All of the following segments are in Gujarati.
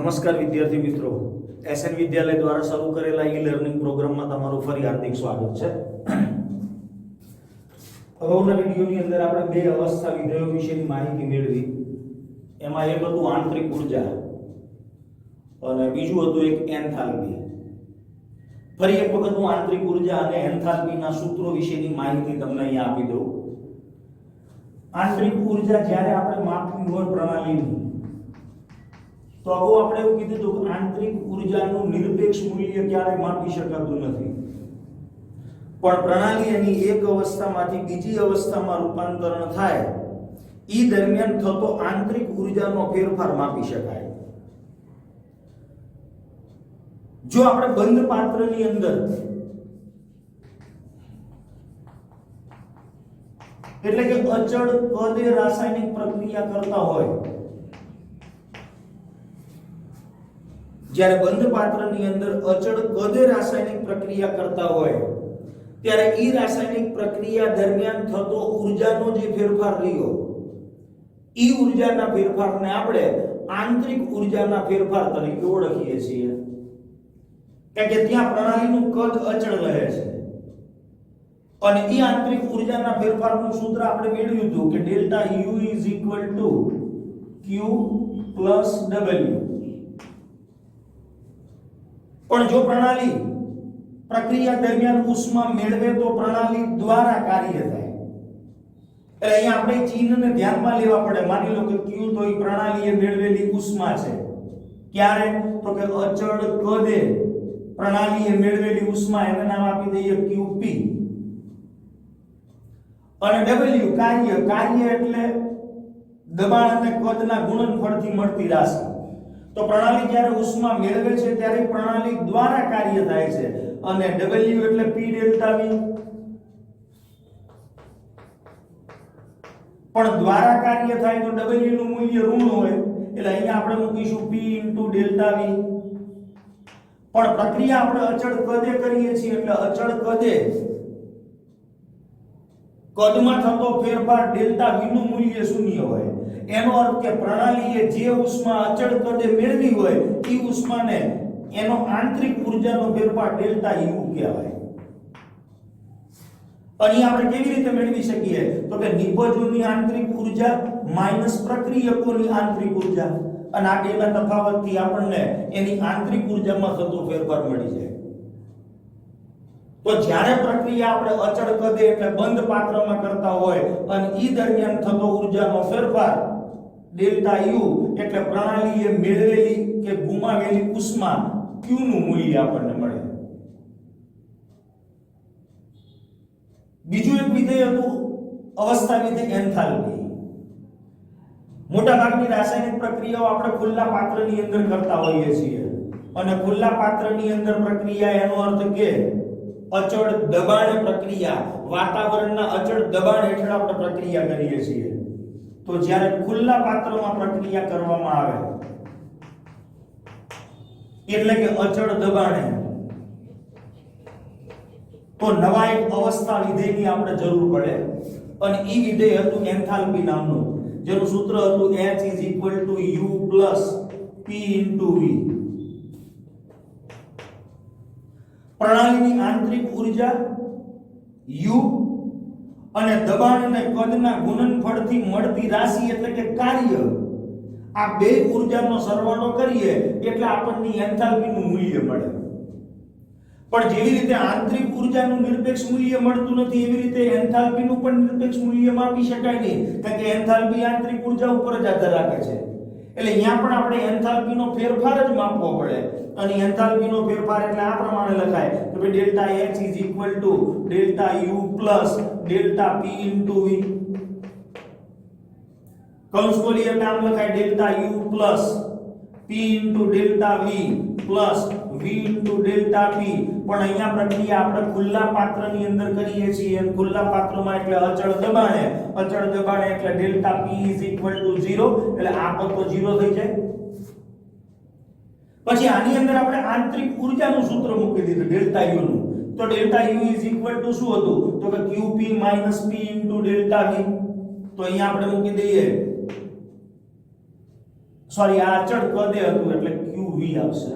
નમસ્કાર વિદ્યાર્થી મિત્રો, એસએન વિદ્યાલય દ્વારા શરૂ કરેલા ઈ લર્નિંગ પ્રોગ્રામમાં તમારું ફરી હાર્દિક સ્વાગત છે. અગાઉના વિડિયોની અંદર આપણે બે અવસ્થા વિધેયો વિશેની માહિતી મેળવી. એમાં એક હતું આંતરિક ઉર્જા અને બીજું હતું એક એન્થાલ્પી. ફરી એક વખત હું આંતરિક ઉર્જા અને એન્થાલ્પીના સૂત્રો વિશેની માહિતી તમને અહીંયા આપી દઉં. આંતરિક ઉર્જા જ્યારે આપણે માપવી હોય પ્રણાલીની, તો અગાઉ આપણે એવું કીધું હતું કે આંતરિક ઉર્જાનું નિરપેક્ષ મૂલ્ય ક્યારેય માપી શકાતું નથી, પણ પ્રણાલી એની એક અવસ્થામાંથી બીજી અવસ્થામાં રૂપાંતરણ થાય એ દરમિયાન થતો આંતરિક ઉર્જાનો ફેરફાર માપી શકાય. જો આપણે બંધ પાત્રની અંદર એટલે કે અચળ કદે રાસાયણિક પ્રક્રિયા કરતા હોય, જ્યારે બંધ પાત્રની અંદર અચળ કદે રાસાયણિક પ્રક્રિયા કરતા હોય ત્યારે ઈ રાસાયણિક પ્રક્રિયા દરમિયાન થતો ઉર્જાનો જે ફેરફાર રહ્યો, ઈ ઉર્જાના ફેરફારને આપણે આંતરિક ઉર્જાના ફેરફાર તરીકે ઓળખીએ છીએ. કારણ કે ત્યાં પ્રણાલીનું કદ અચળ રહે છે અને ઈ આંતરિક ઉર્જાના ફેરફારનું સૂત્ર આપણે મેળવ્યું હતું કે ડેલ્ટા U q w. પણ જો પ્રણાલી પ્રક્રિયા દરમિયાન ઉષ્મા મેળવે તો પ્રણાલી દ્વારા કાર્ય થાય. એટલે અહીંયા આપણે ચિહ્નને ધ્યાનમાં લેવા પડે. માની લો કે Q તો એ પ્રણાલીએ મેળવેલી ઉષ્મા છે. ક્યારે? તો કે અચળ કદે પ્રણાલીએ મેળવેલી ઉષ્મા, એને નામ આપી દઈએ Qp. અને W કાર્ય એટલે દબાણ અને કદના ગુણનફળથી મળતી રાશિ. તો પ્રણાલી જ્યારે ઉષ્મા મેળવે છે ત્યારે પ્રણાલી દ્વારા કાર્ય થાય છે અને W એટલે P ડેલ્ટા V. પણ દ્વારા કાર્ય થાય તો W નું મૂલ્ય ઋણ હોય, એટલે અહીંયા આપણે મૂકીશું P ડેલ્ટા V. પણ પ્રક્રિયા આપણે અચળ કદે કરીએ છીએ એટલે અચળ કદે કદમાં થતો ફેરફાર ડેલ્ટા V નું મૂલ્ય શૂન્ય હોય. એનો અર્થ કે પ્રણાલીએ જે ઉષ્મા અચળ કદે મેળવી હોય એ ઉષ્માને એનો આંતરિક ઉર્જાનો ફેરફાર ડેલ્ટા U કહેવાય. અને આપણે કેવી રીતે મેળવી શકીએ? તો કે નિપજોની આંતરિક ઉર્જા માઈનસ પ્રક્રિયકોની આંતરિક ઉર્જા, અને આ બેના તફાવતથી આપણને એની આંતરિક ઉર્જામાં થતો ફેરફાર મળી જાય. તો જ્યારે પ્રક્રિયા આપણે અચળ કદે એટલે બંધ પાત્રમાં કરતા હોય અને ઈ દરમિયાન થતો ઉર્જાનો ફેરફાર ડેલ્ટા U એટલે પ્રણાલીએ મેળવેલી કે ગુમાવેલી ઉષ્મા Q નું મૂલ્ય આપણને મળે. બીજું એક વિધેય હતું અવસ્થા વિધેય એન્થાલ્પી. મોટા ભાગની રાસાયણિક પ્રક્રિયાઓ આપણે ખુલ્લા પાત્રની અંદર કરતા હોઈએ છીએ, અને ખુલ્લા પાત્રની અંદર પ્રક્રિયા એનો અર્થ કે અચળ દબાણ પ્રક્રિયા, વાતાવરણના અચળ દબાણ હેઠળ આપણે પ્રક્રિયા કરીએ છીએ. તો જ્યારે ખુલ્લા પાત્રમાં પ્રક્રિયા કરવામાં આવે એટલે કે અચળ દબાણે, તો નવા એક અવસ્થા વિધેયની આપણે જરૂર પડે, અને ઈ વિધેય હતું એન્થાલ્પી નામનું, જેનું સૂત્ર હતું H U P V. પ્રણાલીની આંતરિક ઉર્જા U અને દબાણ અને કદના ગુણનફળથી મળતી રાશિ એટલે કે કાર્ય, આ બે ઉર્જાનો સરવાળો કરીએ એટલે આપણને એન્થાલ્પીનું મૂલ્ય મળે. પણ જેવી રીતે આંતરિક ઉર્જાનું નિરપેક્ષ મૂલ્ય મળતું નથી, એવી રીતે એન્થાલ્પીનું પણ નિરપેક્ષ મૂલ્ય માપી શકાય નહીં, કારણ કે એન્થાલ્પી આંતરિક ઉર્જા ઉપર જ આધાર રાખે છે. એટલે અહીંયા પણ આપણે એન્થાલ્પીનો ફેરફાર જ માપવો પડે, અને એન્થાલ્પીનો ફેરફાર એટલે આ પ્રમાણે લખાય કે ભાઈ delta H delta U delta P V. કૌંસ ખોલી એટલે આમ લખાય delta U P delta V delta P. પણ અહીંયા પ્રક્રિયા આપણે ખુલ્લા પાત્રની અંદર કરીએ છીએ, અને ખુલ્લા પાત્રમાં એટલે અચળ દબાણે એટલે ડેલ્ટા P 0, એટલે આ પદ તો 0 થઈ જાય. પછી આની અંદર આપણે આંતરિક ઉર્જાનું સૂત્ર મૂકી દીધું ડેલ્ટા U નું. તો ડેલ્ટા U શું હતું? તો કે Qp P ડેલ્ટા V. તો અહીંયા આપણે મૂકી દઈએ, સોરી આ અચળ કદે હતું એટલે Q QV આવશે।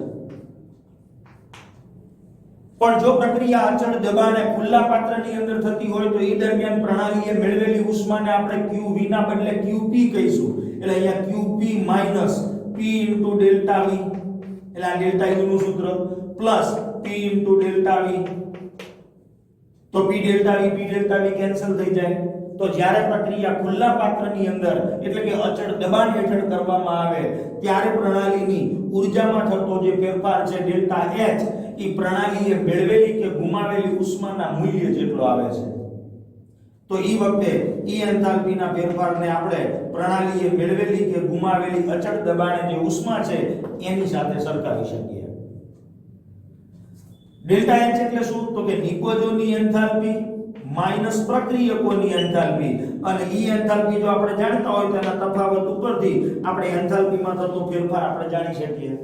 પણ જો પ્રક્રિયા અચળ દબાણે ખુલ્લા પાત્રની અંદર થતી હોય તો એ દરમિયાન પ્રણાલીએ મેળવેલી ઉષ્માને આપણે QV ના બદલે QP કહીશું। એટલે અહીંયા QP minus P * delta V, એટલે આ ડેલ્ટા U નું સૂત્ર પ્લસ P * ડેલ્ટા V, તો P ડેલ્ટા V કેન્સલ થઈ જાય। તો જ્યારે પ્રક્રિયા ખુલ્લા પાત્રની અંદર એટલે કે અચળ દબાણ હેઠળ કરવામાં આવે ત્યારે પ્રણાલીની ઊર્જામાં થતો જે ફેરફાર છે ડેલ્ટા H એ પ્રણાલીએ મેળવેલી કે ગુમાવેલી ઉષ્માના મૂલ્ય જેટલો આવે છે। તો એ વખતે E એન્થાલ્પીના ફેરફારને આપણે પ્રણાલીએ મેળવેલી કે ગુમાવેલી અચળ દબાણે જે ઉષ્મા છે એની સાથે સરખાવી શકીએ। ડેલ્ટા H એટલે શું? તો કે નિપજોની એન્થાલ્પી માઈનસ પ્રક્રિયકોની એન્થાલ્પી, અને E એન્થાલ્પી જો આપણે જાણતા હોય તેના તફાવત ઉપરથી આપણે એન્થાલ્પીમાં થતો ફેરફાર આપણે જાણી શકીએ।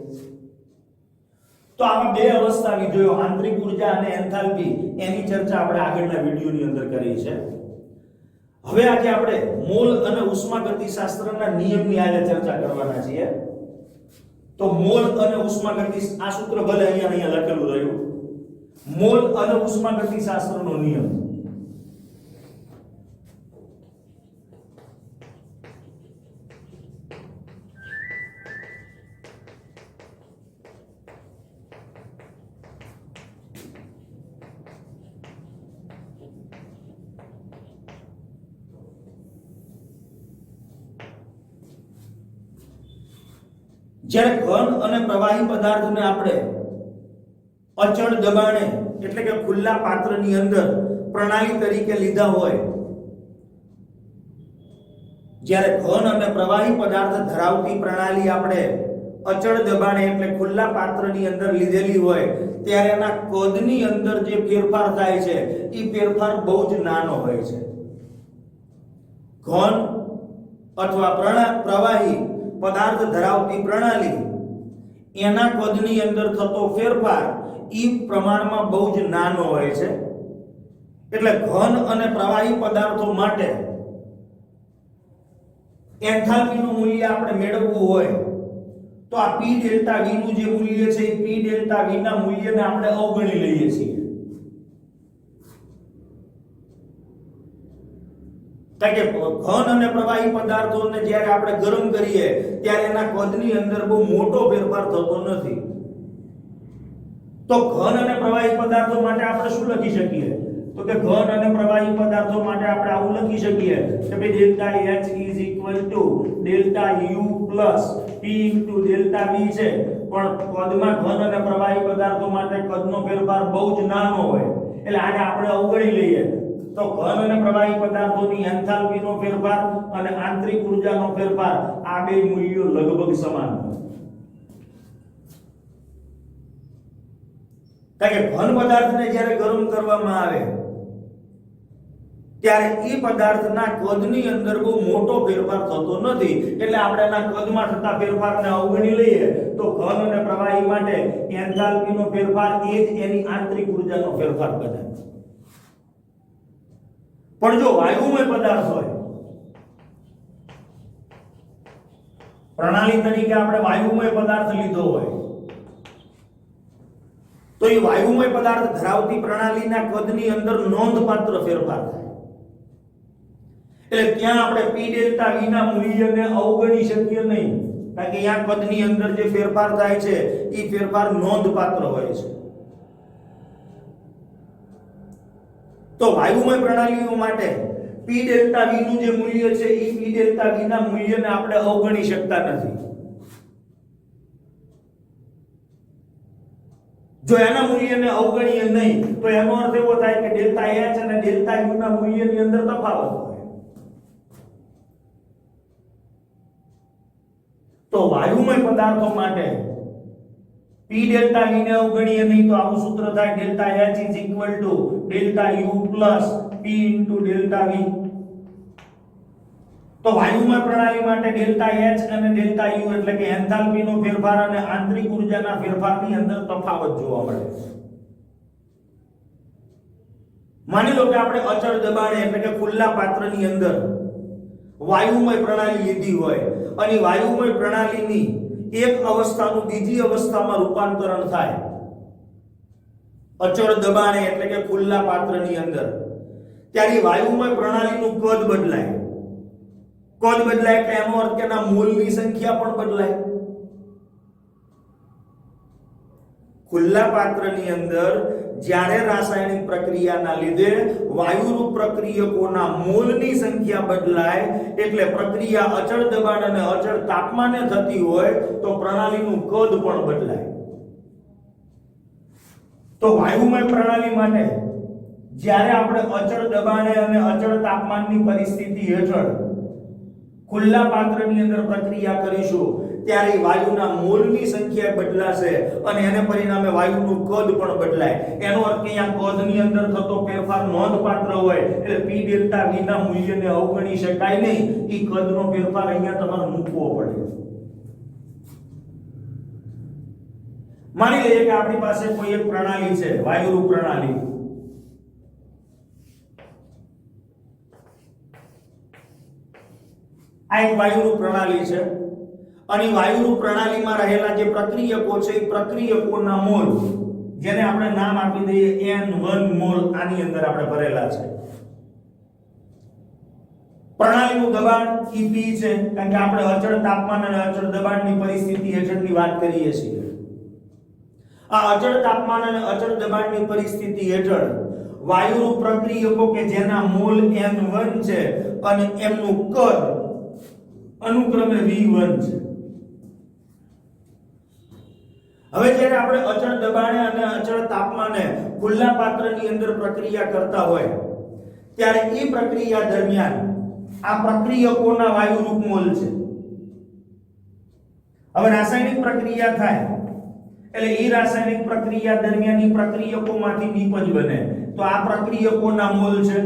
તો આવા બે અવસ્થા વિધેયો આંતરિક ઊર્જા અને એન્થાલ્પી એની ચર્ચા આપણે આગળના વિડિયોની અંદર કરી છે। હવે આજે આપણે મોલ અને ઉષ્માગતિશાસ્ત્રના નિયમની આજે ચર્ચા કરવાના છીએ। તો મોલ અને ઉષ્માગતિ આ સૂત્ર ભલે અહીંયા લખેલું રહ્યું, મોલ અને ઉષ્માગતિશાસ્ત્રનો નિયમ। જ્યારે ઘન અને પ્રવાહી પદાર્થને આપણે અચળ દબાણે એટલે કે ખુલ્લા પાત્રની અંદર પ્રણાલી તરીકે લીધા હોય, જ્યારે ઘન અને પ્રવાહી પદાર્થ ધરાવતી પ્રણાલી આપણે અચળ દબાણે એટલે ખુલ્લા પાત્રની અંદર લીધેલી હોય ત્યારે એના કદની અંદર જે ફેરફાર થાય છે એ ફેરફાર બહુ જ નાનો હોય છે। ઘન અથવા પ્રવાહી પદાર્થ ધરાવતી પ્રણાલી એના કદની અંદર થતો ફેરફાર ઈ પ્રમાણમાં બહુ જ નાનો હોય છે। એટલે ઘન અને પ્રવાહી પદાર્થો માટે એન્થાલ્પીનું મૂલ્ય આપણે મેળવવું હોય તો આ P ડેલ્ટા V નું જે મૂલ્ય છે એ P ડેલ્ટા V ના મૂલ્યને આપણે અવગણી લઈએ છીએ। કારણ કે ઘન અને પ્રવાહી પદાર્થોને જ્યારે આપણે ગરમ કરીએ ત્યારે એના કદની અંદર બહુ મોટો ફેરફાર થતો નથી। તો ઘન અને પ્રવાહી પદાર્થો માટે આપણે શું લખી શકીએ? તો કે ઘન અને પ્રવાહી પદાર્થો માટે આપણે આવું લખી શકીએ કે ભાઈ delta H delta U plus P delta V છે, પણ કદમાં ઘન અને પ્રવાહી પદાર્થો માટે કદનો ફેરફાર બહુ જ નાનો હોય, એટલે આને આપણે અવગણી લઈએ। તો ઘન અને પ્રવાહી પદાર્થોની એન્થાલ્પીનો ફેરફાર અને આંતરિક ઊર્જાનો ફેરફાર આ બે મૂલ્યો લગભગ સમાન હોય। કારણ કે ઘન પદાર્થને જ્યારે ગરમ કરવામાં આવે ત્યારે એ પદાર્થના કદની અંદર બહુ મોટો ફેરફાર થતો નથી, એટલે આપણે એના કદમાં થતા ફેરફારને અવગણી લઈએ તો ઘન અને પ્રવાહી માટે એન્થાલ્પીનો ફેરફાર એ જ એની આંતરિક ઊર્જાનો ફેરફાર બને। પણ જો વાયુમય પદાર્થ હોય, પ્રણાલી તરીકે આપણે વાયુમય પદાર્થ લીધો હોય, તો એ વાયુમય પદાર્થ ધરાવતી પ્રણાલીના કદની અંદર નોંધપાત્ર ફેરફાર થાય। એટલે ત્યાં આપણે P ડેલ્ટા V ના મૂલ્યને અવગણી શકીએ નહીં, કારણ કે ત્યાં કદની અંદર જે ફેરફાર થાય છે એ ફેરફાર નોંધપાત્ર હોય છે। તો વાયુમય પ્રણાલીઓ માટે P ડેલ્ટા V નું જે મૂલ્ય છે એ P ડેલ્ટા V ના મૂલ્યને આપણે અવગણી શકતા નથી। જો એના મૂલ્યને અવગણીએ નહીં તો એનો અર્થ એવો થાય કે ડેલ્ટા H અને ડેલ્ટા U ના મૂલ્યની અંદર તફાવત હોય। તો વાયુમય પદાર્થો માટે P ડેલ્ટા V ને અવગણીએ નહીં તો આવું સૂત્ર થાય delta H delta U plus P delta V। તો વાયુમય પ્રણાલી માટે ડેલ્ટા H અને ડેલ્ટા U એટલે કે એન્થાલ્પીનો ફેરફાર અને આંતરિક ઊર્જાના ફેરફારની અંદર તફાવત જોવા મળે। માની લો કે આપણે અચળ દબાણે એટલે કે ખુલ્લા પાત્રની અંદર વાયુમય પ્રણાલી લીધી હોય અને વાયુમય પ્રણાલીની એક અવસ્થાનું બીજી અવસ્થામાં રૂપાંતરણ થાય અચળ દબાણે એટલે કે ખુલ્લા પાત્રની અંદર, ત્યારે વાયુમય પ્રણાલીનું કદ બદલાય. કદ બદલાય એટલે એનો અર્થ કે એના મોલની સંખ્યા પણ બદલાય. ખુલ્લા પાત્રની અંદર જ્યારે રાસાયણિક પ્રક્રિયાના લીધે વાયુરૂપ પ્રક્રિયકોના મોલની સંખ્યા બદલાય એટલે પ્રક્રિયા અચળ દબાણ અને અચળ તાપમાને થતી હોય તો પ્રણાલીનું કદ પણ બદલાય. તો વાયુમય પ્રણાલી માટે જ્યારે આપણે અચળ દબાણે અને અચળ તાપમાનની પરિસ્થિતિ હેઠળ ખુલ્લા પાત્રની અંદર પ્રક્રિયા કરીશું ત્યારે વાયુના મોલની સંખ્યા બદલાશે અને એને પરિણામે વાયુનું કદ પણ બદલાય. એનો અર્થ કે અહીંયા કદની અંદર થતો ફેરફાર નોંધપાત્ર હોય એટલે P ડેલ્ટા V ના મૂલ્યને અવગણી શકાય નહીં. ઈ કદનો ફેરફાર અહીંયા તમારે મૂકવો પડે. માની લઈએ કે આપણી પાસે કોઈ એક પ્રણાલી છે, વાયુરૂપ પ્રણાલી. આ એક વાયુરૂપ પ્રણાલી છે અને વાયુરૂપ પ્રણાલીમાં રહેલા જે પ્રક્રિયકો છે એ પ્રક્રિયકોના મોલ, જેને આપણે નામ આપી દઈએ N1 મોલ, આની અંદર આપણે ભરેલા છે. પ્રણાલીનું દબાણ P છે, કારણ કે આપણે અચળ તાપમાન અને અચળ દબાણની પરિસ્થિતિ હેઠળની વાત કરીએ છીએ. આ અચળ તાપમાન અને અચળ દબાણની પરિસ્થિતિ હેઠળ વાયુરૂપ પ્રક્રિયકો કે જેના મોલ N1 છે અને એમનું કદ અનુક્રમે V1 છે. હવે જ્યારે આપણે અચળ દબાણે અને અચળ તાપમાને ખુલ્લા પાત્રની અંદર પ્રક્રિયા કરતા હોય ત્યારે એ પ્રક્રિયા દરમિયાન આ પ્રક્રિયકોના વાયુરૂપ મોલ છે. હવે રાસાયણિક પ્રક્રિયા થાય એટલે એ રાસાયણિક પ્રક્રિયા દરમિયાન એ પ્રક્રિયકોમાંથી નિપજ બને તો આ પ્રક્રિયકોના મોલ છે.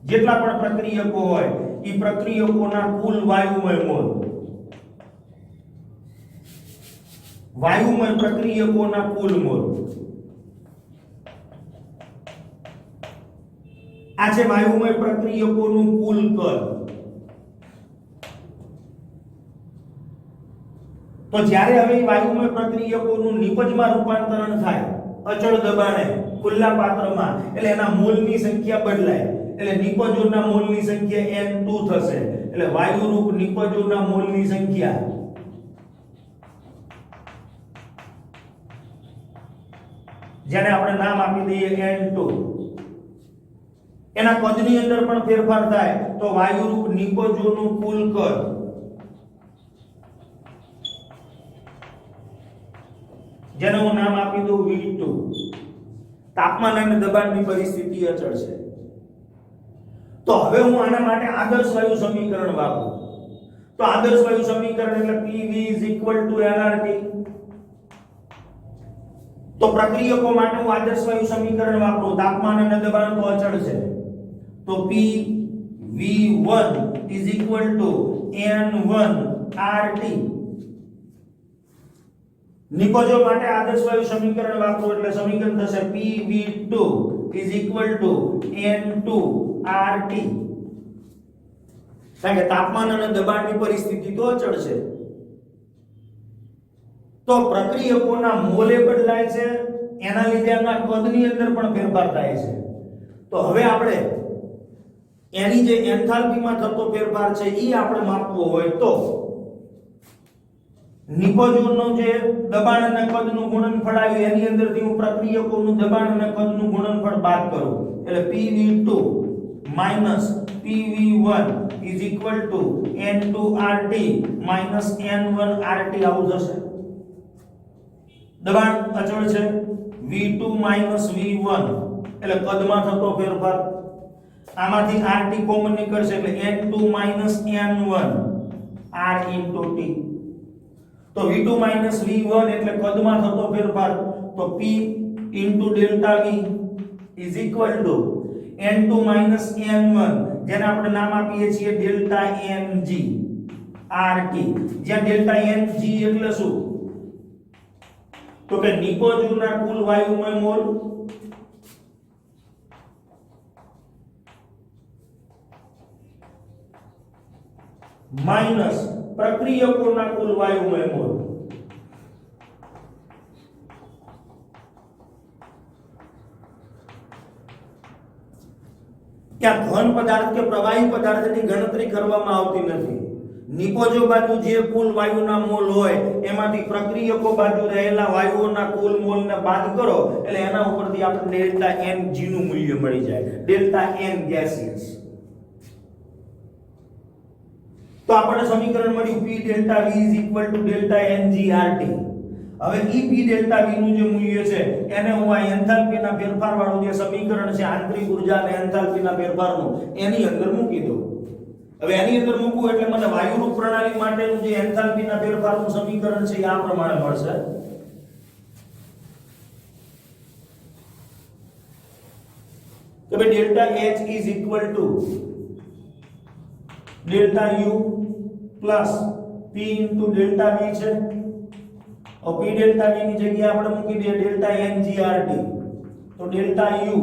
જેટલા પણ પ્રક્રિયકો હોય એ પ્રક્રિયકોના કુલ વાયુમય મોલ, વાયુમય પ્રક્રિયકોના કુલ મોલ. આ છે વાયુમય પ્રક્રિયકોનું કુલ કદ. તો જ્યારે હવે વાયુમય પ્રક્રિયકોનું નિપજમાં રૂપાંતરણ થાય અચળ દબાણે ખુલ્લા પાત્રમાં એટલે એના મોલની સંખ્યા બદલાય એટલે નિપજોના મોલની સંખ્યા N2 થશે. એટલે વાયુરૂપ નિપજોના મોલની સંખ્યા જેને આપણે નામ આપી દઈએ N2, એના કદની અંદર પણ ફેરફાર થાય તો વાયુરૂપ નિપજોનું કુલ કદ જેને હું નામ આપી દઉં V2. તાપમાન અને દબાણની પરિસ્થિતિ અચળ છે. તો હવે હું આના માટે આદર્શ વાયુ સમીકરણ વાપરું. તો આદર્શ વાયુ સમીકરણ એટલે PV = nRT. તો પ્રક્રિયકો માટે હું આદર્શ વાયુ સમીકરણ વાપરું. તાપમાન અને દબાણ તો અચળ છે તો PV1 = N1RT. નિપજો માટે આદર્શ વાયુ સમીકરણ વાપરો એટલે સમીકરણ થશે PV2 = N2RT. કારણ કે તાપમાન અને દબાણની પરિસ્થિતિ તો અચળ છે. તો પ્રક્રિયકોના મોલે બદલાય છે, એના લીધે એના કદની અંદર પણ ફેરફાર થાય છે. તો હવે આપણે એની જે એન્થાલ્પીમાં થતો ફેરફાર છે એ આપણે માપવો હોય તો નિપજોનું જે દબાણ અને કદનું ગુણનફળ આવ્યું એની અંદરથી હું પ્રક્રિયકોનું દબાણ અને કદનું ગુણનફળ બાદ કરું એટલે PV2 - PV1 = N2RT - N1RT આવું થશે. દબાણ અચળ છે V2 - V1 એટલે કદમાં થતો ફેરફાર. આમાંથી RT કોમન નીકળશે એટલે N2 - N1 R * T. તો V2 - V1 એટલે કદમાં થતો ફેરફાર તો P * delta V = N2 - N1 જેને આપણે નામ આપીએ છીએ ડેલ્ટા Ng RT. જ્યાં ડેલ્ટા Ng એટલે શું તો કે નિપજોના કુલ વાયુમય મોલ માઈનસ પ્રક્રિયકોના કુલ વાયુમય મોલ. ત્યાં ઘન પદાર્થ કે પ્રવાહી પદાર્થની ગણતરી કરવામાં આવતી નથી. નિપજો બાજુ જે કુલ વાયુના મોલ હોય એમાંથી પ્રક્રિયકો બાજુ રહેલા વાયુઓના કુલ મોલને બાદ કરો એટલે એના ઉપરથી આપણે ડેલ્ટા Ng નું મૂલ્ય મળી જાય. Delta N gaseous. તો આપણે સમીકરણ મળ્યું P delta V delta Ng RT. હવે E P ડેલ્ટા V નું જે મૂલ્ય છે એને હું આ એન્થાલ્પીના ફેરફાર વાળું જે સમીકરણ છે આંતરિક ઊર્જા અને એન્થાલ્પીના ફેરફારનું એની અંદર મૂકી દઉં. હવે એની અંદર મૂકું એટલે મને વાયુરૂપ પ્રણાલી માટેનું જે એન્થાલ્પીના ફેરફારનું સમીકરણ છે એ આ પ્રમાણે મળશે. તો ભાઈ delta H is equal to delta U plus P into delta V છે. और P डेल्टा V ની જગ્યાએ આપણે મૂકી દઈએ ડેલ્ટા Ng RT. તો delta U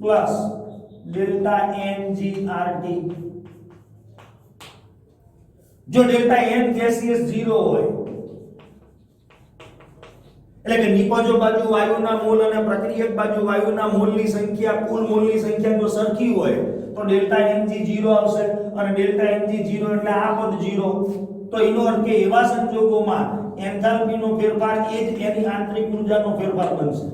plus delta Ng RT. જો ડેલ્ટા N ગેસિયસ 0 હોય એટલે કે નિપજો બાજુ વાયુના મોલ અને પ્રક્રિયક બાજુ વાયુના મોલની સંખ્યા કુલ મોલની સંખ્યા જો સરખી હોય તો ડેલ્ટા Ng 0 આવશે અને ડેલ્ટા Ng 0 એટલે આ પદ 0. તો એનો અર્થ કે એવા સંજોગોમાં એન્થાલ્પીનો ફેરફાર એ જ એની આંતરિક ઊર્જાનો ફેરફાર બનશે.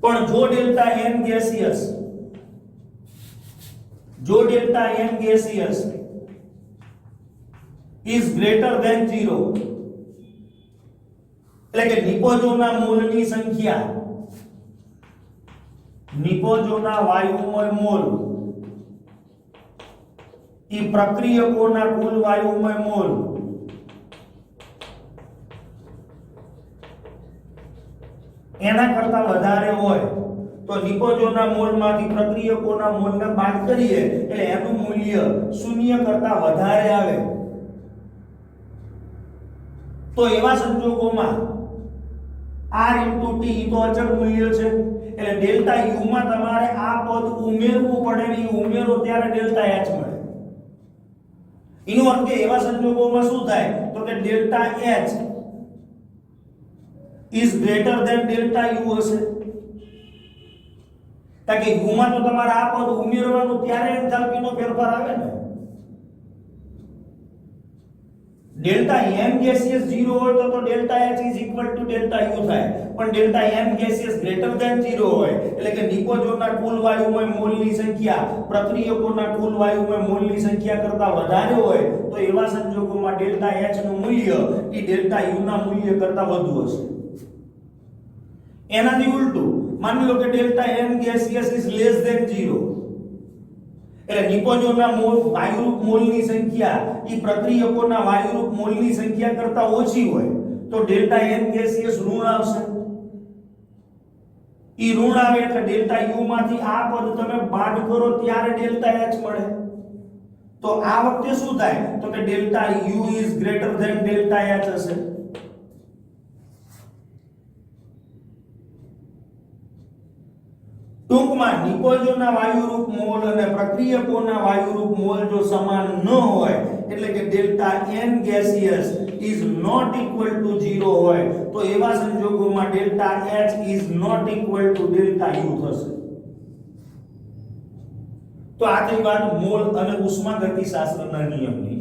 પણ જો delta N gaseous is greater than 0 એટલે કે નિપજોના મોલની સંખ્યા નિપજોના વાયુમય મોલ એ પ્રક્રિયકોના કુલ વાયુમય મોલ એના કરતા વધારે હોય તો નિપજોના મોલમાંથી પ્રક્રિયકોના મોલને બાદ કરીએ એટલે એનું મૂલ્ય 0 કરતા વધારે આવે. તો એવા સંજોગોમાં R * T તો અચળ મૂલ્ય છે એટલે ડેલ્ટા U માં તમારે આ પદ ઉમેરવું પડે ને ઉમેરો ત્યારે ડેલ્ટા H મળે. એનો અર્થ કે એવા સંજોગોમાં શું થાય તો કે delta H is greater than delta U હશે. કારણ કે U માં તો તમારે આ પદ ઉમેરવાનું ત્યારે એન્થાલ્પીનો ફેરફાર આવે ને. ડેલ્ટા N ગેસિયસ 0 હોય તો delta H is equal to delta U થાય. પણ delta N gaseous greater than 0 હોય એટલે કે નિપજોના કુલ વાયુમય મોલની સંખ્યા પ્રક્રિયકોના કુલ વાયુમય મોલની સંખ્યા કરતા વધારે હોય તો એવા સંજોગોમાં ડેલ્ટા H નું મૂલ્ય એ ડેલ્ટા U ના મૂલ્ય કરતા વધુ હશે. એનાથી ઉલટું માની લો કે delta N gaseous is less than 0 એટલે નિપજોના મોલ વાયુરૂપ મોલની સંખ્યા ઈ પ્રક્રિયકોના વાયુરૂપ મોલની સંખ્યા કરતા ઓછી હોય તો ડેલ્ટા N ગેસિયસ ઋણ આવશે. ઈ ઋણ આવે એટલે ડેલ્ટા U માંથી આ પદ તમે બાદ કરો ત્યારે ડેલ્ટા H મળે. તો આ વખતે શું થાય તો કે delta U is greater than delta H હશે. ટૂંકમાં નિપજોના વાયુરૂપ મોલ અને પ્રક્રિયકોના વાયુરૂપ મોલ જો સમાન ન હોય એટલે કે delta N gaseous is not equal to 0 હોય તો એવા સંજોગોમાં delta H is not equal to delta U થશે. તો આ થઈ વાત મોલ અને ઉષ્માગતિશાસ્ત્રના નિયમની.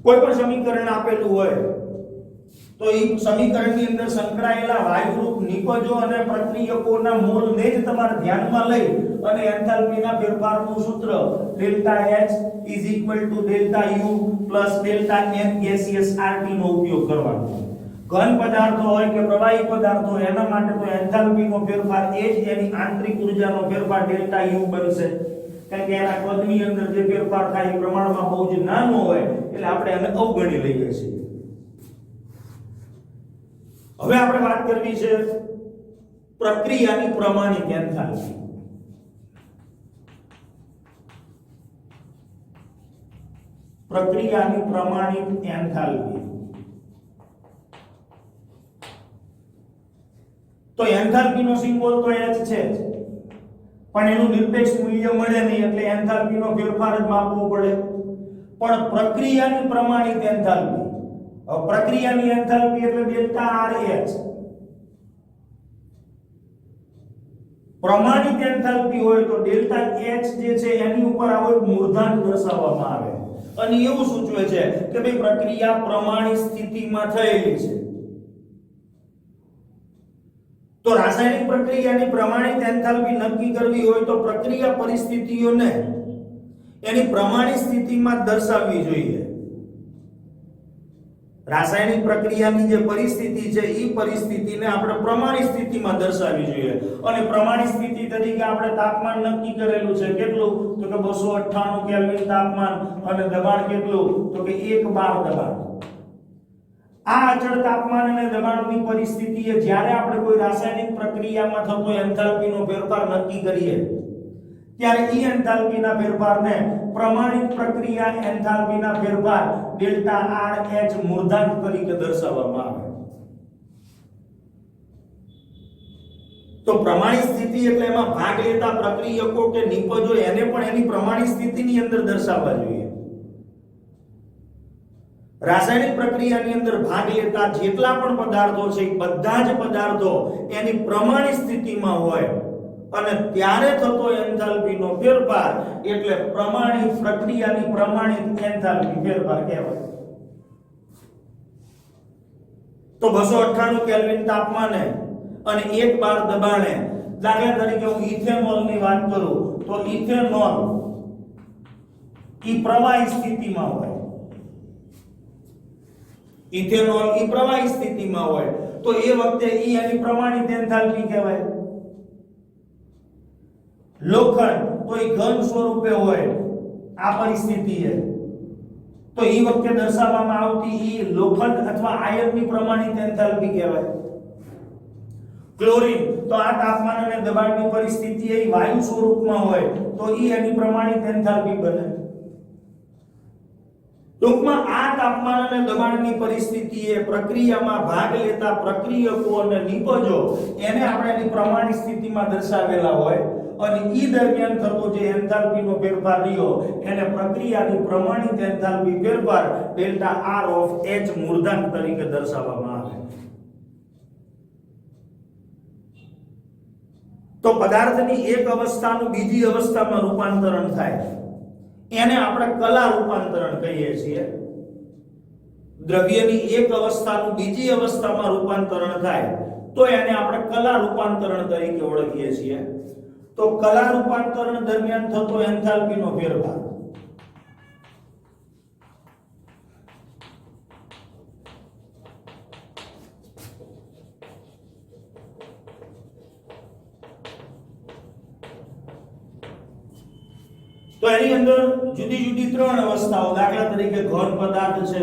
કોઈ પણ સમીકરણ આપેલું હોય તો એ સમીકરણની અંદર સંકળાયેલા વાયુરૂપ નિપજો અને પ્રક્રિયકોના મોલને જ તમારે ધ્યાનમાં લઈ અને એન્થાલ્પીના ફેરફારનું સૂત્ર delta H is equal to delta U plus delta N gaseous RT નો ઉપયોગ કરવાનો. ઘન પદાર્થો હોય કે પ્રવાહી પદાર્થો હોય એના માટે તો એન્થાલ્પીનો ફેરફાર એ જ એની આંતરિક ઊર્જાનો ફેરફાર ડેલ્ટા U બનશે. કારણ કે એના કદની અંદર જે ફેરફાર થાય એ પ્રમાણમાં બહુ જ નાનો હોય એટલે આપણે એને અવગણી લઈએ છીએ. હવે આપણે વાત કરવી છે પ્રક્રિયાની પ્રમાણિત એન્થાલ્પી. પ્રક્રિયાની પ્રમાણિત એન્થાલ્પી. તો એન્થાલ્પીનો સિમ્બોલ તો H છે જ, પણ એનું નિરપેક્ષ મૂલ્ય મળે નહીં એટલે એન્થાલ્પીનો ફેરફાર જ માપવો પડે. પણ પ્રક્રિયાની પ્રમાણિત એન્થાલ્પી, પ્રક્રિયાની એન્થાલ્પી એટલે ડેલ્ટા RH. પ્રમાણિત એન્થાલ્પી હોય તો ડેલ્ટા H જે છે એની ઉપર આવો એક મૂર્ધાંક દર્શાવવામાં આવે અને એવું સૂચવે છે કે ભાઈ પ્રક્રિયા પ્રમાણિત સ્થિતિમાં થયેલી છે. તો રાસાયણિક પ્રક્રિયાની પ્રમાણિત એન્થાલ્પી નક્કી કરવી હોય તો પ્રક્રિયા પરિસ્થિતિઓને એની પ્રમાણિત સ્થિતિમાં દર્શાવવી જોઈએ. રાસાયણિક પ્રક્રિયાની જે પરિસ્થિતિ છે એ પરિસ્થિતિને આપણે પ્રમાણિત સ્થિતિમાં દર્શાવવી જોઈએ અને પ્રમાણિત સ્થિતિ તરીકે આપણે તાપમાન નક્કી કરેલું છે. કેટલું? તો કે 298 કેલ્વિન તાપમાન અને દબાણ કેટલું? તો કે 1 બાર દબાણ. આ અચળ તાપમાન અને દબાણની પરિસ્થિતિએ જ્યારે આપણે કોઈ રાસાયણિક પ્રક્રિયામાં થતો એન્થાલ્પીનો ફેરફાર નક્કી કરીએ ત્યારે ઈ એન્થાલ્પીના ફેરફારને પ્રમાણિત પ્રક્રિયા એન્થાલ્પીના ફેરફાર ડેલ્ટા RH મૂર્ધાંક તરીકે દર્શાવવામાં આવે. તો પ્રમાણિત સ્થિતિ એટલે એમાં ભાગ લેતા પ્રક્રિયકો કે નિપજો એને પણ એની પ્રમાણિત સ્થિતિની અંદર દર્શાવવા જોઈએ. રાસાયણિક પ્રક્રિયાની અંદર ભાગ લેતા જેટલા પણ પદાર્થો છે બધા જ પદાર્થો એની પ્રમાણિત સ્થિતિમાં હોય અને ત્યારે થતો એન્થાલ્પીનો ફેરફાર એટલે પ્રમાણિત પ્રક્રિયાની પ્રમાણિત એન્થાલ્પી ફેરફાર કહેવાય. તો 298 કેલ્વિન તાપમાને અને 1 બાર દબાણે દાખલા તરીકે હું ઇથેનોલની વાત કરું તો ઇથેનોલ ઈ પ્રવાહી સ્થિતિમાં હોય. ઇથેનોલ ઈ પ્રવાહી સ્થિતિમાં હોય તો એ વખતે ઈ એની પ્રમાણિત એન્થાલ્પી કહેવાય. લોખંડ કોઈ ઘન સ્વરૂપે હોય આ પરિસ્થિતિએ તો ઈ વખતે દર્શાવવામાં આવતી ઈ લોખંડ અથવા આયનની પ્રમાણિત એન્થાલ્પી કહેવાય. ક્લોરીન તો આ તાપમાન અને દબાણની પરિસ્થિતિએ વાયુ સ્વરૂપમાં હોય તો ઈ એની પ્રમાણિત એન્થાલ્પી બને. ટૂંકમાં આ તાપમાન અને દબાણની પરિસ્થિતિએ પ્રક્રિયામાં ભાગ લેતા પ્રક્રિયકો અને નિપજો એને આપણે એની પ્રમાણિત સ્થિતિમાં દર્શાવેલા હોય અને ઈ દરમિયાન થતો જે એન્થાલ્પીનો ફેરફાર રહ્યો એને પ્રક્રિયાની પ્રમાણિત એન્થાલ્પી ફેરફાર ડેલ્ટા RH મૂર્ધાંક તરીકે દર્શાવવામાં આવે. તો પદાર્થની એક અવસ્થાનું બીજી અવસ્થામાં રૂપાંતરણ થાય એને આપણે કલા રૂપાંતરણ કહીએ છીએ. દ્રવ્યની એક અવસ્થાનું બીજી અવસ્થામાં રૂપાંતરણ થાય તો એને આપણે કલા રૂપાંતરણ તરીકે ઓળખીએ છીએ. તો કલા રૂપાંતરણ દરમિયાન થતો એન્થાલ્પીનો ફેરફાર તો એની અંદર જુદી જુદી 3 અવસ્થાઓ, દાખલા તરીકે ઘન પદાર્થ છે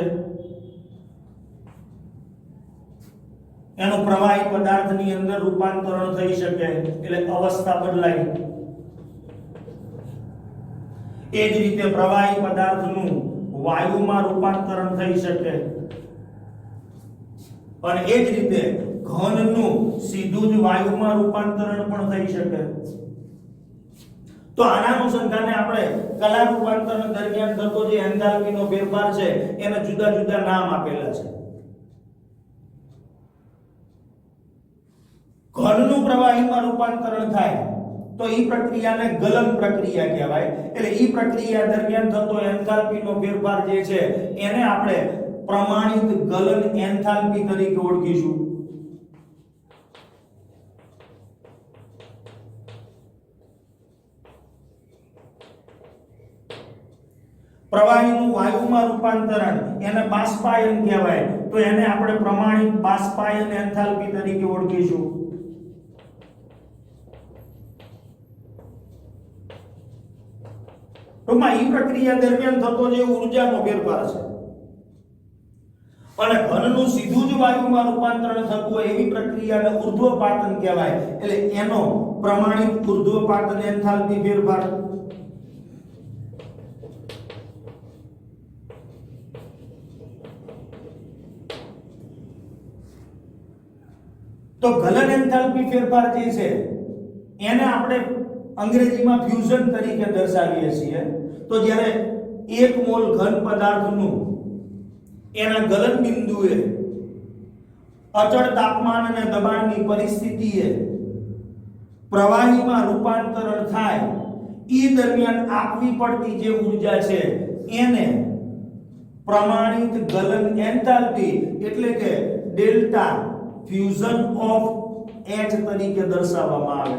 એનું પ્રવાહી પદાર્થની અંદર રૂપાંતરણ થઈ શકે એટલે અવસ્થા બદલાય. એ જ રીતે પ્રવાહી પદાર્થનું વાયુમાં રૂપાંતરણ થઈ શકે અને એ જ રીતે ઘનનું સીધું જ વાયુમાં રૂપાંતરણ પણ થઈ શકે. તો આના અનુસંધાને આપણે કલા રૂપાંતરણ દરમિયાન થતો જે એન્થાલ્પીનો ફેરફાર છે એને જુદા જુદા નામ આપેલા છે. ઘનનું પ્રવાહીમાં રૂપાંતરણ થાય તો ઈ પ્રક્રિયાને ગલન પ્રક્રિયા કહેવાય. એટલે ઈ પ્રક્રિયા દરમિયાન થતો એન્થાલ્પીનો ફેરફાર જે છે એને આપણે પ્રમાણિત ગલન એન્થાલ્પી તરીકે ઓળખીશું. પ્રવાહીનું વાયુમાં રૂપાંતરણ એને બાષ્પાયન કહેવાય તો એને આપણે પ્રમાણિત બાષ્પાયન એન્થાલ્પી તરીકે ઓળખીશું. ટૂંકમાં ઈ પ્રક્રિયા દરમિયાન થતો જે ઊર્જાનો ફેરફાર છે અને ઘનનું સીધું જ વાયુમાં રૂપાંતરણ થતું હોય એવી પ્રક્રિયાને ઉર્ધ્વપાતન કહેવાય. એટલે એનો પ્રમાણિત ઉર્ધ્વપાતન એન્થાલ્પી ફેરફાર. તો ગલન એન્થાલ્પી ફેરફાર જે છે એને આપણે અંગ્રેજીમાં ફ્યુઝન તરીકે દર્શાવીએ છીએ. તો જ્યારે 1 મોલ ઘન પદાર્થનું એના ગલન બિંદુએ અચળ તાપમાન અને દબાણની પરિસ્થિતિએ પ્રવાહીમાં રૂપાંતરણ થાય, એ દરમિયાન આપવી પડતી જે ઊર્જા છે એને પ્રમાણિત ગલન એન્થાલ્પી એટલે કે ડેલ્ટા ફ્યુઝન ઓફ H તરીકે દર્શાવવામાં આવે.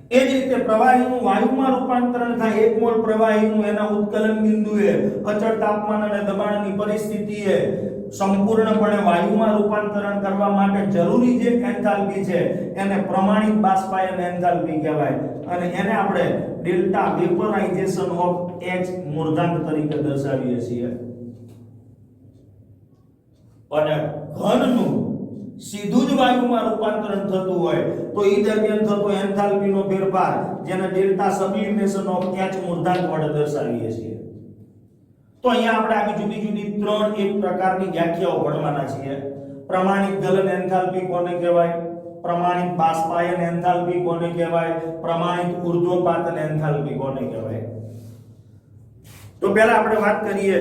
એ જ રીતે પ્રવાહીનું વાયુમાં રૂપાંતરણ થાય, 1 મોલ પ્રવાહીનું એના ઉત્કલન બિંદુએ અચળ તાપમાન અને દબાણની પરિસ્થિતિએ સંપૂર્ણપણે વાયુમાં રૂપાંતરણ કરવા માટે જરૂરી જે એન્થાલ્પી છે એને પ્રમાણિત બાષ્પાયન એન્થાલ્પી કહેવાય અને એને આપણે ડેલ્ટા વેપરાઇઝેશન ઓફ H મૂર્ધાંક તરીકે દર્શાવીએ છીએ. અને ઘનનું સીધું જ વાયુમાં રૂપાંતરણ થતું હોય તો એ દરમિયાન થતો એન્થાલ્પીનો ફેરફાર જેને ડેલ્ટા સબ્લિમેશન ઓફ H મૂર્ધાંક વડે દર્શાવીએ છીએ. તો અહીંયા આપણે આવી જુદી જુદી 3 એક પ્રકારની વ્યાખ્યાઓ ભણવાના છીએ. પ્રમાણિત ગલન એન્થાલ્પી કોને કહેવાય, પ્રમાણિત બાષ્પાયન એન્થાલ્પી કોને કહેવાય, પ્રમાણિત ઉર્ધ્વપાતન એન્થાલ્પી કોને કહેવાય. તો પહેલા આપણે વાત કરીએ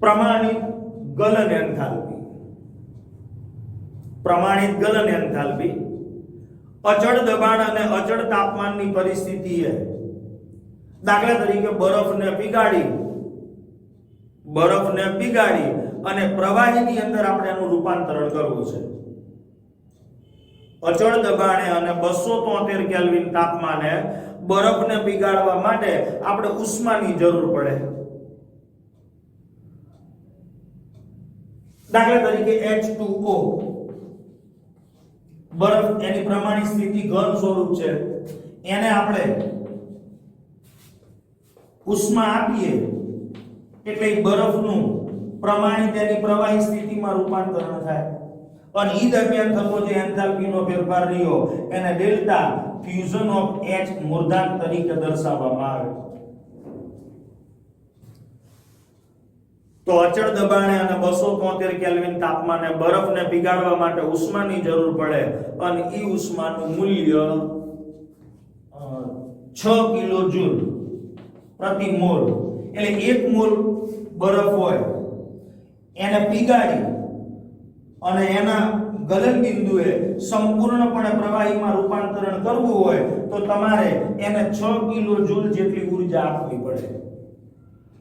પ્રમાણિત ગલન એન્થાલ્પી. પ્રમાણિત ગલન એન્થાલ્પી અચળ દબાણ અને અચળ તાપમાનની પરિસ્થિતિએ દાખલા તરીકે બરફને પીગાડી અને પ્રવાહીની અંદર આપણે એનું રૂપાંતરણ કરવું છે. અચળ દબાણે અને 273 કેલ્વિન તાપમાને બરફને પીગાળવા માટે આપણે ઉષ્માની જરૂર પડે. દાખલા તરીકે H2O બરફ એની પ્રમાણિત સ્થિતિ ઘન સ્વરૂપ છે, એને આપણે ઉષ્મા આપીએ એટલે બરફનું પ્રમાણિત એની પ્રવાહી સ્થિતિમાં રૂપાંતરણ થાય અને ઈ દરમિયાન થતો જે એન્થાલ્પીનો ફેરફાર રહ્યો એને ડેલ્ટા ફ્યુઝન ઓફ H મૂર્ધાંક તરીકે દર્શાવવામાં આવે. તો અચળ દબાણે અને 273 કેલ્વિન તાપમાને બરફને પીગાળવા માટે ઉષ્માની જરૂર પડે અને ઈ ઉષ્માનું મૂલ્ય 6 કિલોજૂલ પ્રતિ મોલ. એટલે 1 મોલ બરફ હોય એને પીગાળી અને એના ગલન બિંદુએ સંપૂર્ણપણે પ્રવાહીમાં રૂપાંતરણ કરવું હોય તો તમારે એને 6 કિલોજૂલ જેટલી ઊર્જા આપવી પડે.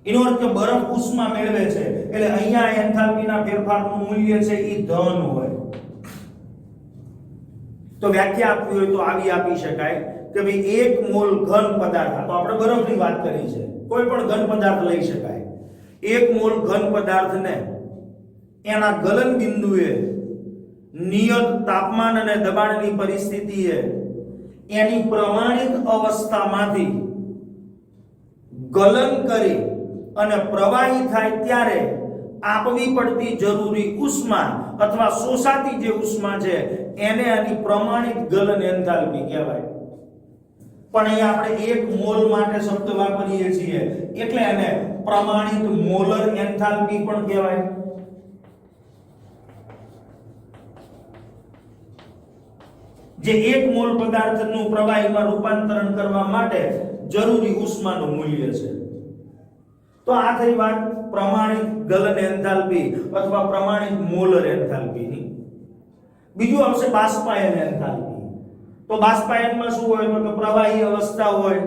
એનો અર્થ કે બરફ ઉષ્મા મેળવે છે એટલે અહીંયા એન્થાલ્પીના ફેરફારનું મૂલ્ય છે એ ધન હોય. તો વ્યાખ્યા આપવી હોય તો આવી આપી શકાય કે ભાઈ 1 મોલ ઘન પદાર્થ, તો આપણે બરફની વાત કરી છે, કોઈ પણ ઘન પદાર્થ લઈ શકાય. 1 મોલ ઘન પદાર્થને એના ગલન બિંદુએ નિયત તાપમાન અને દબાણની પરિસ્થિતિએ એની પ્રમાણિત અવસ્થામાંથી ગલન કરી અને પ્રવાહી થાય ત્યારે આપવી પડતી જરૂરી ઉષ્મા અથવા શોષાતી જે ઉષ્મા છે એને આની પ્રમાણિત ગલન એન્થાલ્પી કહેવાય. પણ અહીંયા આપણે 1 મોલ માટે શબ્દ વાપરીએ છીએ એટલે એને પ્રમાણિત મોલર એન્થાલ્પી પણ કહેવાય. જે 1 મોલ પદાર્થનું પ્રવાહીમાં રૂપાંતરણ કરવા માટે જરૂરી ઉષ્માનું મૂલ્ય છે. તો આ થઈ વાત પ્રમાણિત ગલન એન્થાલ્પી અથવા પ્રમાણિત મોલર એન્થાલ્પીની. બીજું આવશે બાષ્પાયન એન્થાલ્પી. તો બાષ્પાયનમાં શું હોય તો કે પ્રવાહી અવસ્થા હોય,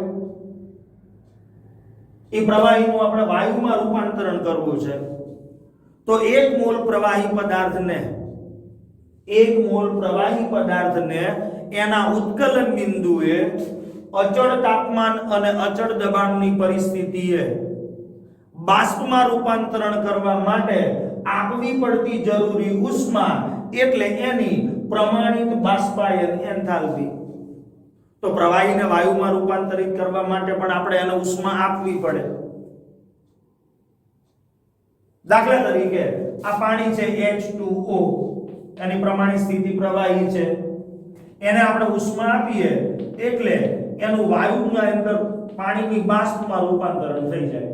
એ પ્રવાહીનું આપણે વાયુમાં રૂપાંતરણ કરવું છે. તો 1 મોલ પ્રવાહી પદાર્થને એના ઉત્કલન બિંદુએ અચળ તાપમાન અને અચળ દબાણની પરિસ્થિતિએ બાષ્પમાં રૂપાંતરણ કરવા માટે આપવી પડતી જરૂરી ઉષ્મા એટલે એની પ્રમાણિત બાષ્પાયન એન્થાલ્પી. તો પ્રવાહીને વાયુમાં રૂપાંતરિત કરવા માટે પણ આપણે એને ઉષ્મા આપવી પડે. દાખલા તરીકે આ પાણી છે H2O, એની પ્રમાણિત સ્થિતિ પ્રવાહી છે, એને આપણે ઉષ્મા આપીએ એટલે એનું વાયુના અંદર પાણીની બાષ્પમાં રૂપાંતરણ થઈ જાય.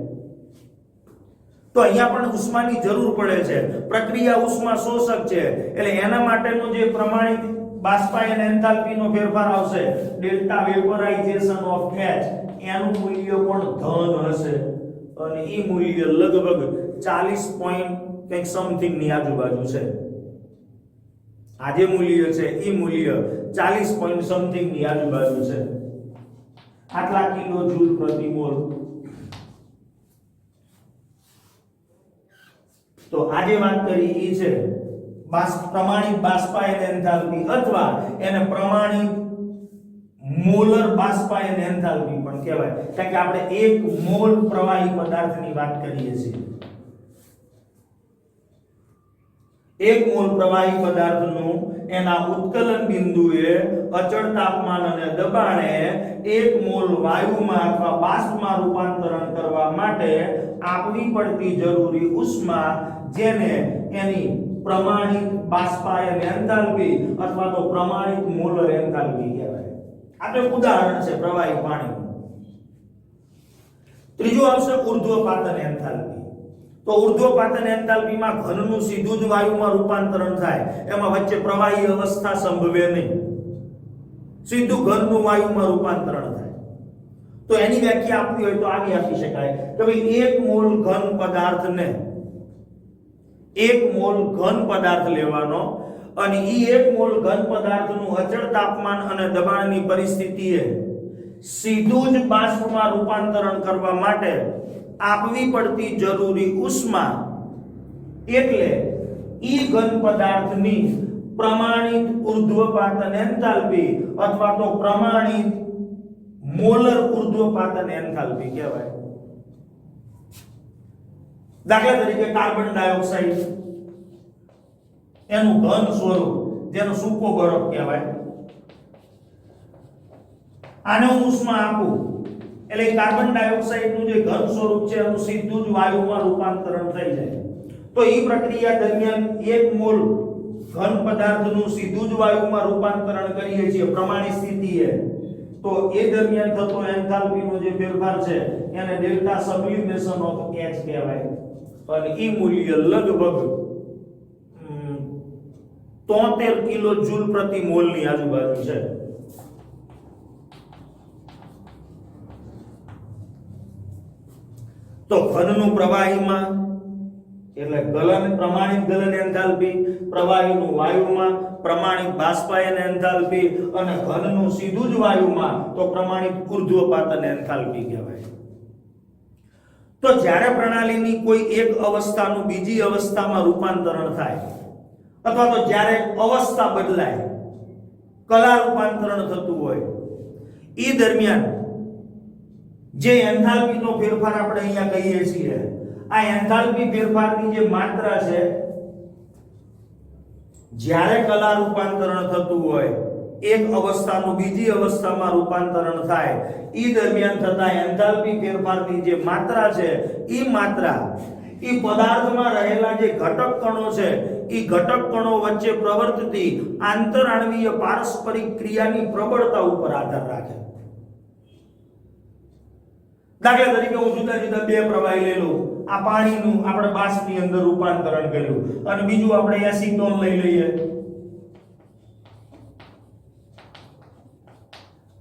તો અહીંયા પણ ઉષ્માની જરૂર પડે છે, પ્રક્રિયા ઉષ્મા શોષક છે, એટલે એના માટેનો જે પ્રમાણિત બાષ્પાયન એન્થાલ્પીનો ફેરફાર આવશે ડેલ્ટા વેપરાઇઝેશન ઓફ H, એનું મૂલ્ય પણ ધન હશે અને ઈ મૂલ્ય લગભગ 40 પોઈન્ટ કંઈક સમથિંગ ની આજુબાજુ છે. આ જે મૂલ્ય છે ઈ મૂલ્ય 40 પોઈન્ટ સમથિંગ ની આજુબાજુ છે. આટલા કિલો જૂલ પ્રતિ મોલ. તો આજે વાત કરી ઈ છે પ્રમાણિત બાષ્પાયન એન્થાલ્પી અથવા એને પ્રમાણિત મોલર બાષ્પાયન એન્થાલ્પી પણ કહેવાય, કારણ કે આપણે 1 મોલ પ્રવાહી પદાર્થની વાત કરીએ છીએ. 1 મોલ પ્રવાહી પદાર્થનું એના ઉત્કલન બિંદુએ અચળ તાપમાન અને દબાણે 1 મોલ વાયુમાં અથવા બાષ્પમાં રૂપાંતરણ કરવા માટે આપવી પડતી જરૂરી ઉષ્મા, જેને એની પ્રમાણિત બાષ્પાયન એન્થાલ્પી અથવા તો પ્રમાણિત મોલર એન્થાલ્પી કહેવાય. આ તો ઉદાહરણ છે પ્રવાહી પાણીનું. ત્રીજું આવશે ઉર્ધ્વપાતન એન્થાલ્પી. તો ઉર્ધ્વપાતન એન્થાલ્પીમાં ઘનનું સીધું જ વાયુમાં રૂપાંતરણ થાય, એમાં વચ્ચે પ્રવાહી અવસ્થા સંભવે નહીં, સીધું ઘનનું વાયુમાં રૂપાંતરણ થાય. તો એની વ્યાખ્યા આપવી હોય તો આવી આપી શકાય કે ભાઈ 1 મોલ ઘન પદાર્થને 1 મોલ ઘન પદાર્થ લેવાનો અને ઈ 1 મોલ ઘન પદાર્થનું અચળ તાપમાન અને દબાણની પરિસ્થિતિએ સીધું જ બાષ્પમાં રૂપાંતરણ કરવા માટે આપવી પડતી જરૂરી ઉષ્મા એટલે ઈ ઘન પદાર્થની પ્રમાણિત ઉર્ધ્વપાતન એન્થાલ્પી અથવા તો પ્રમાણિત મોલર ઉર્ધ્વપાતન એન્થાલ્પી કહેવાય. દાખલા તરીકે કાર્બન ડાયોક્સાઇડ એનું ઘન સ્વરૂપ, જેનો સૂકો બરફ કહેવાય, આને હું ઉષ્મા આપું એટલે કાર્બન ડાયોક્સાઇડ નું જે ઘન સ્વરૂપ છે એનું સીધું જ વાયુમાં રૂપાંતરણ થઈ જાય. તો એ પ્રક્રિયા દરમિયાન 1 મોલ ઘન પદાર્થનું સીધું જ વાયુમાં રૂપાંતરણ કરીએ છીએ પ્રમાણિત સ્થિતિએ, તો એ દરમિયાન થતો એન્થાલ્પીનો જે ફેરફાર છે એને ડેલ્ટા સબ્લિમેશન ઓફ H કહેવાય અને ઈ મૂલ્ય લગભગ 73 કિલો જૂલ પ્રતિ મોલ ની આજુબાજુ છે. તો ઘનનું પ્રવાહીમાં એટલે ગલન પ્રમાણિત ગલન એન્થાલ્પી, પ્રવાહીનું વાયુમાં પ્રમાણિત બાષ્પાયન એન્થાલ્પી અને ઘનનું સીધું જ વાયુમાં તો પ્રમાણિત ઉર્ધ્વપાતન એન્થાલ્પી કહેવાય. તો જ્યારે પ્રણાલીની કોઈ એક અવસ્થાનું બીજી અવસ્થામાં રૂપાંતરણ થાય અથવા તો જ્યારે અવસ્થા બદલાય, કલા રૂપાંતરણ થતું હોય, એ દરમિયાન જે એન્થાલ્પીનો ફેરફાર આપણે અહીંયા કહીએ છીએ, આ એન્થાલ્પી ફેરફારની જે માત્રા છે, જ્યારે કલા રૂપાંતરણ થતું હોય, એક અવસ્થાનું બીજી અવસ્થામાં રૂપાંતરણ થાય, એ દરમિયાન થતા એન્થાલ્પી ફેરફારની જે માત્રા છે, એ માત્રા એ પદાર્થમાં રહેલા જે ઘટક કણો છે, એ ઘટક કણો વચ્ચે પ્રવર્તતી આંતરાણવીય પારસ્પરિક ક્રિયાની પ્રબળતા ઉપર આધાર રાખે. દાખલા તરીકે હું જુદા જુદા 2 પ્રવાહી લઈ લઉં. આ પાણીનું આપણે બાષ્પની અંદર રૂપાંતરણ કર્યું અને બીજું આપણે એસિટોન લઈ લઈએ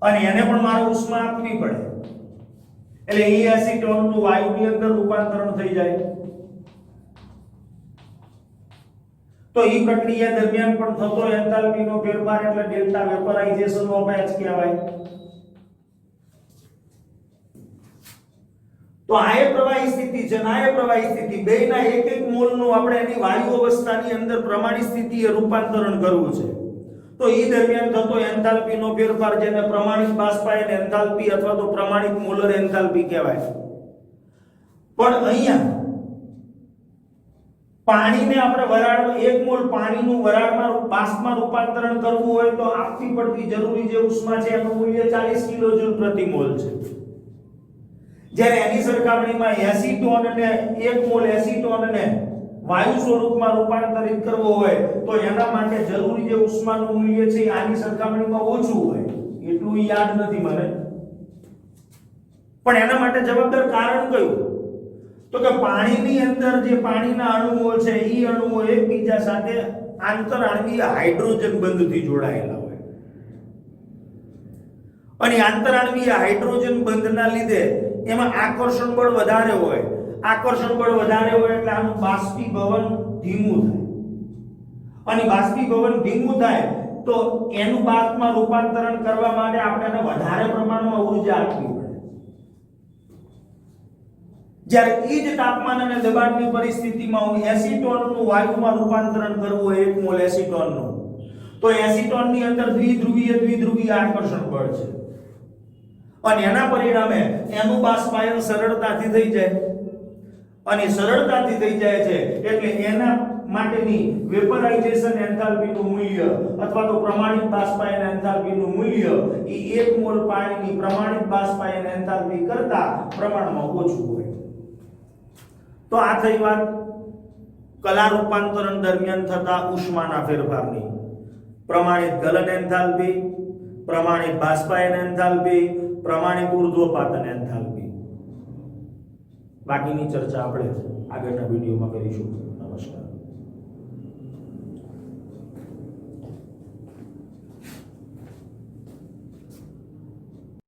અને એને પણ મારે ઉષ્મા આપવી પડે, એટલે એ એસિટોનનું વાયુની અંદર રૂપાંતરણ થઈ જાય. તો એ પ્રક્રિયા દરમિયાન પણ થતો એન્થાલ્પીનો ફેરફાર એટલે ડેલ્ટા વેપરાઇઝેશન ઓફ H કહેવાય. તો આ એ પ્રવાહી સ્થિતિ છે ને આ એ પ્રવાહી સ્થિતિ, બેયના 1 મોલ નું આપણે એની વાયુ અવસ્થાની અંદર પ્રમાણિત સ્થિતિએ રૂપાંતરણ કરવું છે. તો એ દરમિયાન થતો એન્થાલ્પીનો ફેરફાર, જેને પ્રમાણિત બાષ્પાયન એન્થાલ્પી અથવા તો પ્રમાણિત મોલર એન્થાલ્પી કહેવાય. પણ અહીંયા પાણીને આપણે વરાળમાં 1 મોલ પાણીનું વરાળમાં બાષ્પમાં રૂપાંતરણ કરવું હોય તો આપવી પડતી જરૂરી જે ઉષ્મા છે એનું મૂલ્ય 40 કિલો જૂલ પ્રતિ મોલ છે. જ્યારે એની સરખામણીમાં એસિટોનને 1 મોલ એસિટોનને વાયુ સ્વરૂપમાં રૂપાંતરિત કરવો હોય તો એના માટે જરૂરી જે ઉષ્માનું મૂલ્ય છે આની સરખામણીમાં ઓછું હોય. એટલું યાદ નથી મને, પણ એના માટે જવાબદાર કારણ કયું? તો તો કે પાણીની અંદર જે પાણીના અણુઓ છે એ અણુઓ એકબીજા સાથે આંતરાણવીય હાઇડ્રોજન બંધથી જોડાયેલા હોય અને આંતરાણવીય હાઇડ્રોજન બંધના લીધે એમાં આકર્ષણ બળ વધારે હોય. આકર્ષણ બળ વધારે હોય એટલે આનું બાષ્પીભવન ધીમું થાય અને બાષ્પીભવન ધીમું થાય તો એનું બાષ્પમાં રૂપાંતરણ કરવા માટે આપણે વધારે પ્રમાણમાં ઊર્જા આપવી પડે. જ્યારે એ જ તાપમાન અને દબાણની પરિસ્થિતિમાં હું એસિટોનનું વાયુમાં રૂપાંતરણ કરવું હોય 1 મોલ એસિટોનનું, તો એસિટોનની અંદર દ્વિધ્રુવીય આકર્ષણ બળ છે અને એના પરિણામે એનું બાષ્પાયન સરળતાથી થઈ જાય અને સરળતાથી થઈ જાય છે એટલે એના માટેની વેપરાઇઝેશન એન્થાલ્પીનું મૂલ્ય અથવા તો પ્રમાણિત બાષ્પાયન એન્થાલ્પીનું મૂલ્ય એ 1 મોલ પાણીની પ્રમાણિત બાષ્પાયન એન્થાલ્પી કરતા પ્રમાણમાં ઓછું હોય. તો આ થઈ વાત કલા રૂપાંતરણ દરમિયાન થતા ઉષ્માના ફેરફારની. પ્રમાણિત ગલન એન્થાલ્પી, પ્રમાણિત બાષ્પાયન એન્થાલ્પી, પ્રમાણિત ઉર્ધ્વપાતન એન્થાલ્પી. બાકીની ચર્ચા આપણે આગળના વિડીયોમાં કરીશું. નમસ્કાર.